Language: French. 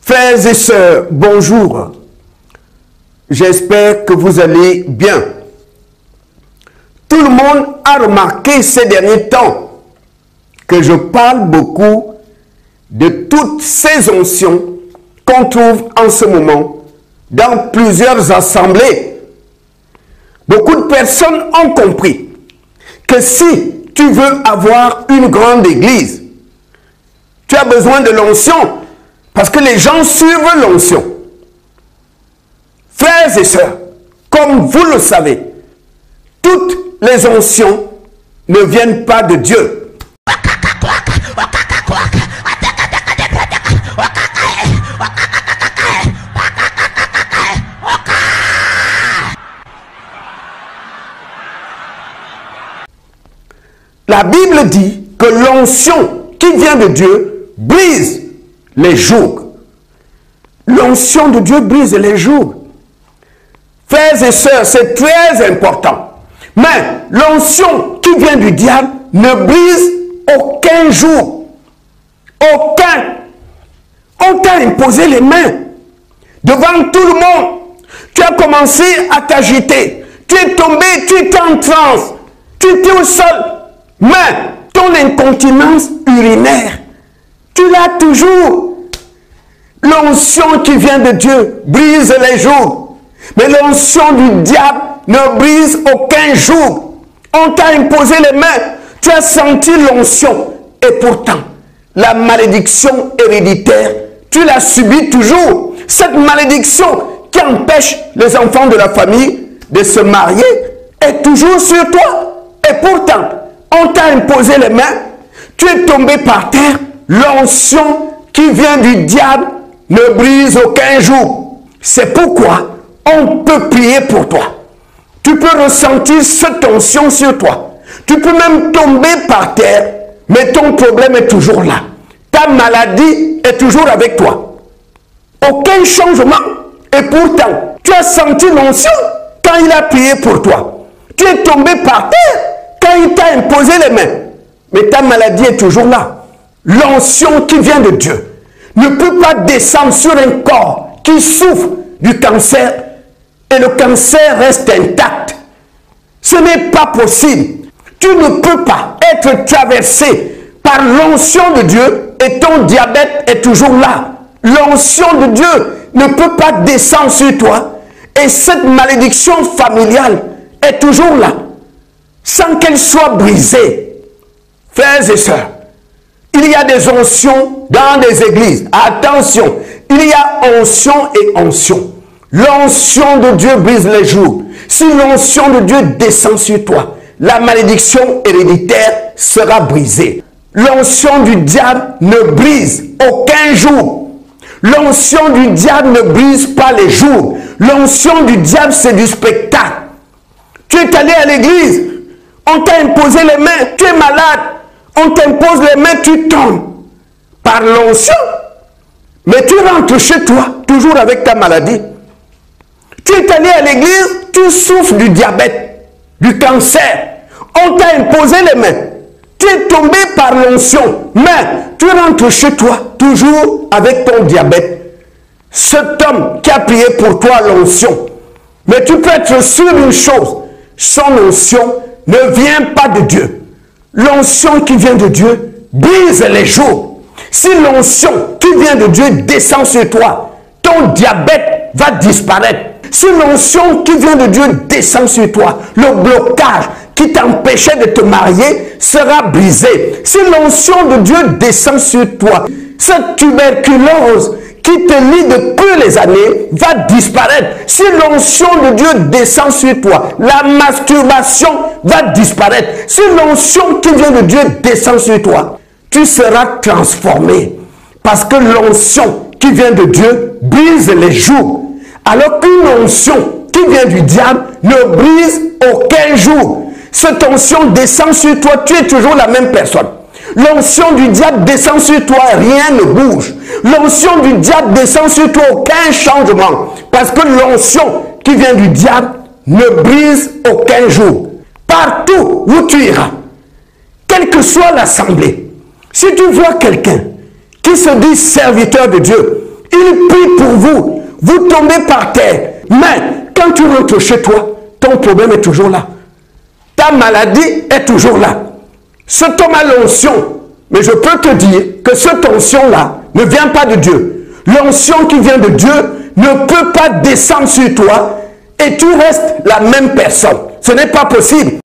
Frères et sœurs, bonjour. J'espère que vous allez bien. Tout le monde a remarqué ces derniers temps que je parle beaucoup de toutes ces onction qu'on trouve en ce moment dans plusieurs assemblées. Beaucoup de personnes ont compris que si tu veux avoir une grande église, tu as besoin de l'onction parce que les gens suivent l'onction. Frères et sœurs, comme vous le savez, toutes les onction ne viennent pas de Dieu. La Bible dit que l'onction qui vient de Dieu brise les jougs. L'onction de Dieu brise les jougs. Frères et sœurs, c'est très important. Mais l'onction qui vient du diable ne brise aucun joug. Aucun. On t'a imposé les mains devant tout le monde. Tu as commencé à t'agiter. Tu es tombé, tu étais en transe. Tu étais au sol. Mais ton incontinence urinaire, tu l'as toujours. L'onction qui vient de Dieu brise les jougs. Mais l'onction du diable ne brise aucun joug. On t'a imposé les mains. Tu as senti l'onction. Et pourtant, la malédiction héréditaire, tu l'as subie toujours. Cette malédiction qui empêche les enfants de la famille de se marier est toujours sur toi. Et pourtant, on t'a imposé les mains. Tu es tombé par terre. L'onction qui vient du diable ne brise aucun joug. C'est pourquoi on peut prier pour toi. Tu peux ressentir cette onction sur toi. Tu peux même tomber par terre, mais ton problème est toujours là. Ta maladie est toujours avec toi. Aucun changement. Et pourtant, tu as senti l'onction quand il a prié pour toi. Tu es tombé par terre quand il t'a imposé les mains. Mais ta maladie est toujours là. L'onction qui vient de Dieu ne peut pas descendre sur un corps qui souffre du cancer et le cancer reste intact. Ce n'est pas possible. Tu ne peux pas être traversé par l'onction de Dieu et ton diabète est toujours là. L'onction de Dieu ne peut pas descendre sur toi et cette malédiction familiale est toujours là sans qu'elle soit brisée. Frères et sœurs, il y a des onctions dans des églises. Attention, il y a onction et onction. L'onction de Dieu brise les jougs. Si l'onction de Dieu descend sur toi, la malédiction héréditaire sera brisée. L'onction du diable ne brise aucun joug. L'onction du diable ne brise pas les jougs. L'onction du diable, c'est du spectacle. Tu es allé à l'église, on t'a imposé les mains, tu es malade, on t'impose les mains, tu tombes par l'onction. Mais tu rentres chez toi, toujours avec ta maladie. Tu es allé à l'église, tu souffres du diabète, du cancer. On t'a imposé les mains. Tu es tombé par l'onction. Mais tu rentres chez toi, toujours avec ton diabète. Cet homme qui a prié pour toi l'onction. Mais tu peux être sûr d'une chose. Son onction ne vient pas de Dieu. L'onction qui vient de Dieu brise les jougs. Si l'onction qui vient de Dieu descend sur toi, ton diabète va disparaître. Si l'onction qui vient de Dieu descend sur toi, le blocage qui t'empêchait de te marier sera brisé. Si l'onction de Dieu descend sur toi, cette tuberculose qui te lie depuis les années va disparaître. Si l'onction de Dieu descend sur toi, la masturbation va disparaître. Si l'onction qui vient de Dieu descend sur toi, tu seras transformé. Parce que l'onction qui vient de Dieu brise les jougs. Alors qu'une onction qui vient du diable ne brise aucun joug. Cette onction descend sur toi, tu es toujours la même personne. L'onction du diable descend sur toi, rien ne bouge. L'onction du diable descend sur toi, aucun changement. Parce que l'onction qui vient du diable ne brise aucun joug. Partout où tu iras, quelle que soit l'assemblée, si tu vois quelqu'un qui se dit serviteur de Dieu, Il prie pour vous. Vous tombez par terre. Mais quand tu rentres chez toi, ton problème est toujours là. Ta maladie est toujours là. Cet homme a l'onction. Mais je peux te dire que cette onction-là ne vient pas de Dieu. L'onction qui vient de Dieu ne peut pas descendre sur toi et tu restes la même personne. Ce n'est pas possible.